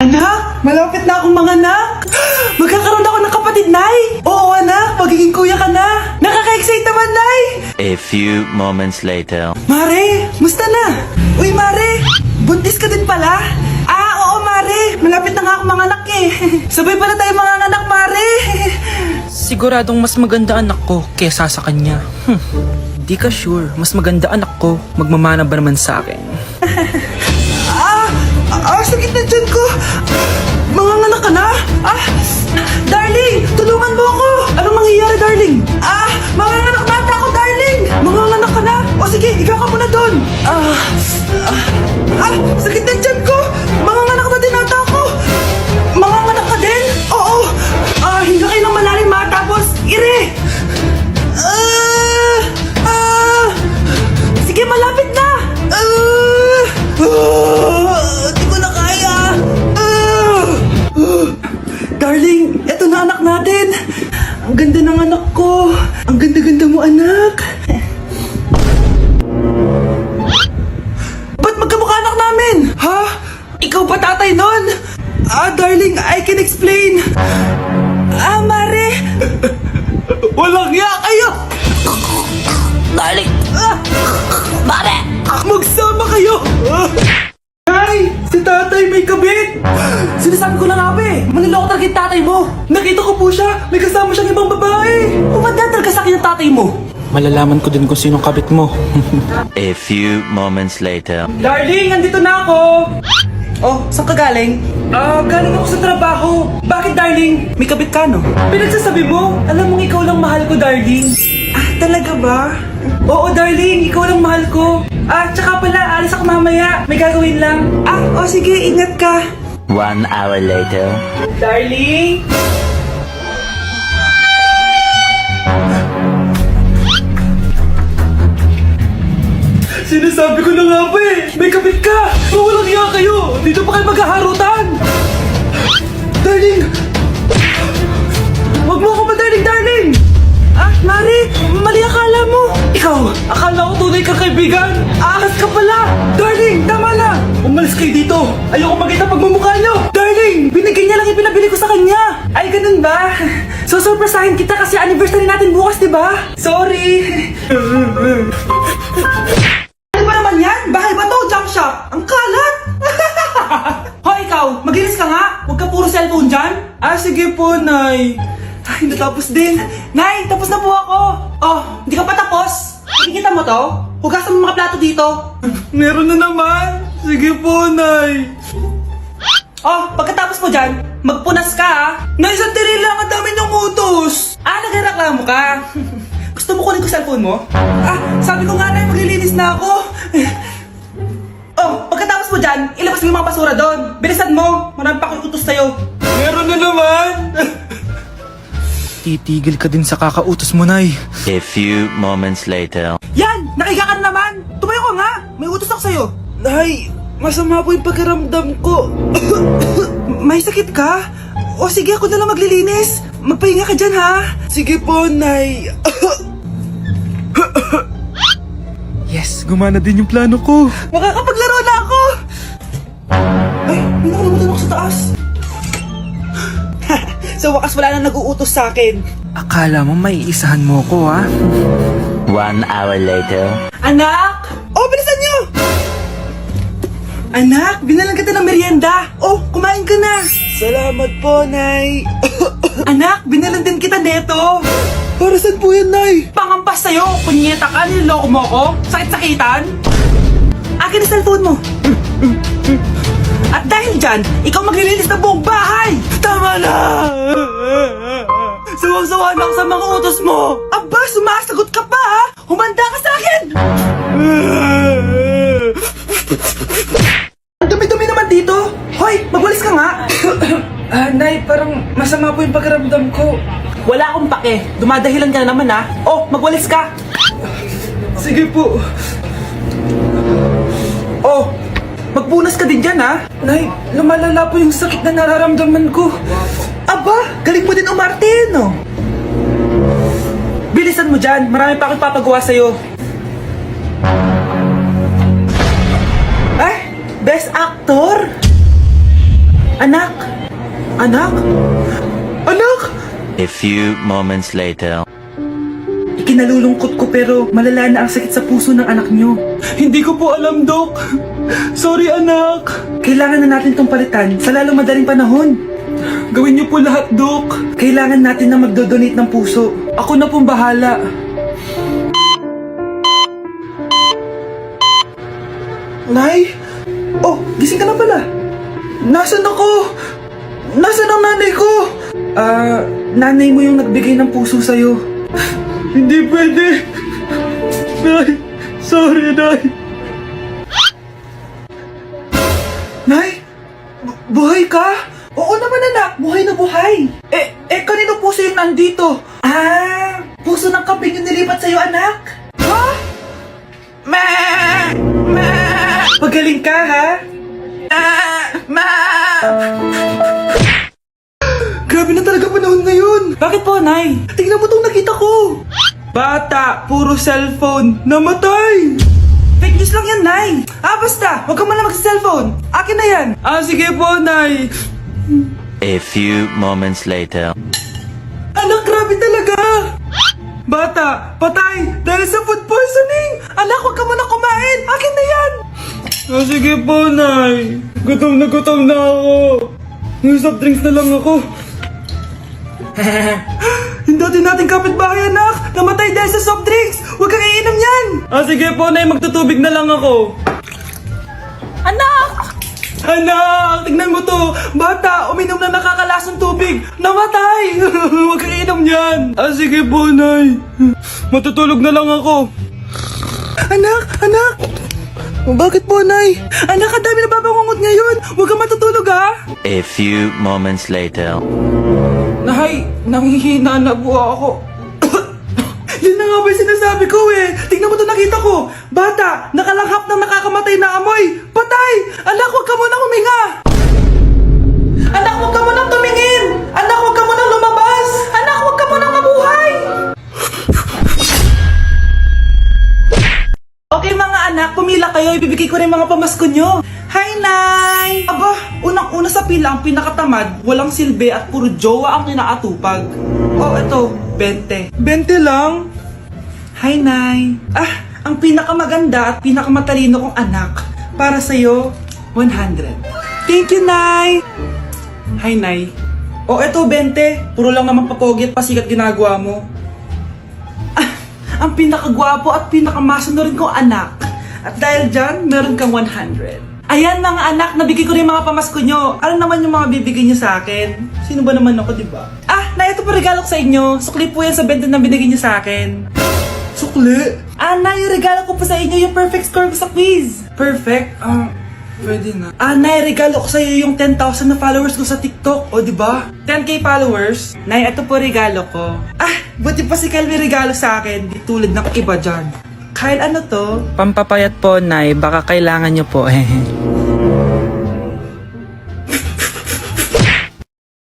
Anak, malapit na akong manganak. Magkakaroon ako ng kapatid, Nay. Oo, anak, magiging kuya ka na. Nakaka-excite naman, Nay. A few moments later. Mare, musta na? Uy, Mare, buntis ka din pala? Oo, Mare, malapit na nga akong manganak eh. Sabay pala tayo manganak, Mare. Siguradong mas maganda anak ko kesa sa kanya. Di ka sure, mas maganda anak ko, magmamana ba naman sa akin? Sakit na dyan ko. Manganganak ka na? Darling, tulungan mo ako. Anong mangyayari, darling? Manganganak na ata ako, darling. Manganganak ka na? O sige, ikaw ka muna doon. Sakit na dyan ko. Manganganak na din ata ako. Manganganak ka din? Oo. Hinga kayo ng malalim, tapos ire. Sige, malapit na. Di ko na kaya. Darling, eto na anak natin. Ang ganda ng anak ko. Ang ganda-ganda mo, anak. Ba't magkamukha anak namin? Ha? Ikaw ba tatay nun? Darling, I can explain. Mare. Walang ya kayo. Darling! Mare! Magsama kayo! Ay! Si tatay may kabit! Sinasabi ko na nga ba eh! Maniloko talaga yung tatay mo! Nakita ko po siya! May kasama siyang ibang babae! Umanda talaga sa akin ang tatay mo! Malalaman ko din kung sinong kabit mo. A few moments later. Darling! Andito na ako! Oh, saan ka galing? Galing ako sa trabaho. Bakit, darling? May kabit ka, no? Pinagsasabi mo? Alam mong ikaw lang mahal ko, darling. Talaga ba? Oo, darling. Ikaw lang mahal ko. Tsaka pala, alis ako mamaya. May gagawin lang. Sige. Ingat ka. 1 hour later. Darling? Sinasabi ko na nga ba eh! May kabit ka! Walang iya kayo! Dito pa kayo maghaharutan! Darling! Huwag mo ako darling, darling! Mari! Mali akala mo! Ikaw! Akala ko tunay kang kaibigan! Ahas ka pala! Darling! Tama na! Umalis kayo dito! Ayoko makita pagmumukha nyo! Darling! Binigay niya lang yung pinabili ko sa kanya! Ay, ganun ba? So, surpresahin kita kasi anniversary natin bukas, di ba? Sorry! Ano ba naman yan? Bahay ba to? Junk shop? Ang kalat! Hoy, ikaw! Maginis ka nga! Huwag ka puro cellphone dyan! Sige po, Nay. Ay, natapos din. Nay, tapos na po ako. Hindi ka pa tapos? Nakikita mo to? Hugasan mo mga plato dito. Meron na naman. Sige po, Nay. Pagkatapos mo dyan, magpunas ka, ha? Nay, sandali lang. Ang dami ng utos. Nagreklamo ka. Gusto mo kunin ko cellphone mo? Sabi ko nga, Nay, maglilinis na ako. Pagkatapos mo dyan, ilabas mo yung mga basura doon. Bilisan mo. Marami pa akong utos sa'yo. Meron na naman. Titigil ka din sa kakautos mo, Nay. A few moments later. Yan! Nakiga ka na naman! Tumayo ka nga! May utos ako sa'yo! Nay, masama po yung pagkaramdam ko. May sakit ka? O sige, ako na lang maglilinis. Magpahinga ka dyan, ha? Sige po, Nay. Yes, gumana din yung plano ko. Makakapaglaro na ako! Ay, may nakalimutan ako sa taas. Sa wakas wala na nag-uutos sa akin. Akala mo may isahan mo ko, ha? 1 hour later. Anak! Bilisan niyo! Anak, binalan kita ng merienda. Kumain ka na. Salamat po, Nay. Anak, binalan din kita neto. Para saan po yan, Nay? Pangampas sa'yo. Kunyeta ka, niloloko mo ko. Sakit-sakitan. Akin ang cellphone mo. At dahil dyan, ikaw maglilinis ng buong bahay! Tama na! Sawang-sawa na ako sa mga utos mo! Aba, sumasagot ka pa ha! Humanda ka sa akin! Ang dumi-dumi naman dito! Hoy, magwalis ka nga! Nay, parang masama po yung pagkaramdam ko. Wala akong pake. Dumadahilan ka na naman ha. Magwalis ka! Sige po. Magpunas ka din dyan, ha? Nay, lumalala po yung sakit na nararamdaman ko. Aba, galing mo din umarte, no? Bilisan mo dyan, marami pa akong papagawa sa'yo. Best Actor? Anak! Anak! Anak! A few moments later. Ikinalulungkot ko pero malala na ang sakit sa puso ng anak nyo. Hindi ko po alam, Dok. Sorry, anak. Kailangan na natin tong palitan sa lalong madaling panahon. Gawin niyo po lahat, Dok. Kailangan natin na magdodonate ng puso. Ako na pong bahala. Nay? Oh, gising ka na pala. Nasaan ako? Nasaan ang nanay ko? Nanay mo yung nagbigay ng puso sa'yo. Hindi pwede. Nay, sorry, Nay. Nay? Buhay ka? Oo naman anak, buhay na buhay. Kanino puso yung nandito? Puso ng kambing yung nilipat sa'yo anak. Ha? Ma! Ma! Pagaling ka ha? Ma! Grabe na talaga panahon ngayon. Bakit po, Nay? Tingnan mo tong nakita ko. Bata, puro cellphone, namatay! Fake news lang yan, Nay. Basta, huwag ka man lang mag-cellphone. Akin na yan. Sige po, Nay. A few moments later. Anak, grabe talaga! Bata, patay dahil sa food poisoning! Anak, huwag ka muna kumain. Akin na yan. Sige po, Nay. Gutom na ako. Soft drinks na lang ako. Yung dati nating kapitbahay, anak! Namatay dahil sa soft drinks! Huwag kang iinom yan! Sige po, Nay. Magtutubig na lang ako. Anak! Anak! Tignan mo to! Bata! Uminom na nakakalasang tubig! Namatay! Huwag kang iinom yan! Sige po, Nay. Matutulog na lang ako. Anak! Anak! Bakit po, Nay? Anak, ang dami na babangungot ngayon. Huwag kang matutulog, ha? A few moments later. Nay, nanghihina na po ako. Yun na nga ba yung sinasabi ko eh. Tingnan mo to nakita ko. Bata, nakalanghap ng nakakamatay na amoy. Patay! Anak, huwag ka muna huminga. Anak, huwag ka munang tumingin! Anak, huwag ka munang lumabas! Anak, huwag ka munang mabuhay! Okay mga anak, pumila kayo. Ibibigay ko rin mga pamasko nyo. Hi, Nay! Aba, unang-una sa pila ang pinakatamad, walang silbi at puro jowa ang kinaatupag. Ito, 20. 20 lang? Hi, Nay! Ang pinakamaganda at pinakamatalino kong anak. Para sa'yo, 100. Thank you, Nay. Hi, Nay. Ito, 20. Puro lang naman papogi at pasikat ginagawa mo. Ang pinakagwapo at pinakamasano rin kong anak. At dahil dyan, meron kang 100. Ayan mga anak, nabigay ko rin mga pamasko nyo. Ano naman yung mga bibigay nyo sa akin? Sino ba naman ako, diba? Nay, ito po regalo ko sa inyo. Sukli po yan sa 20 na binigay nyo sa akin. Sukli? Nay, yung regalo ko po sa inyo, yung perfect score ko sa quiz. Perfect? Pwede na. Nay, regalo ko sa iyo yung 10,000 na followers ko sa TikTok. O, diba? 10k followers. Nay, ito po regalo ko. Buti pa si Kyle may regalo sa akin. Di tulad ng iba dyan. Kyle, ano to? Pampapayat po, Nay. Baka kailangan nyo po.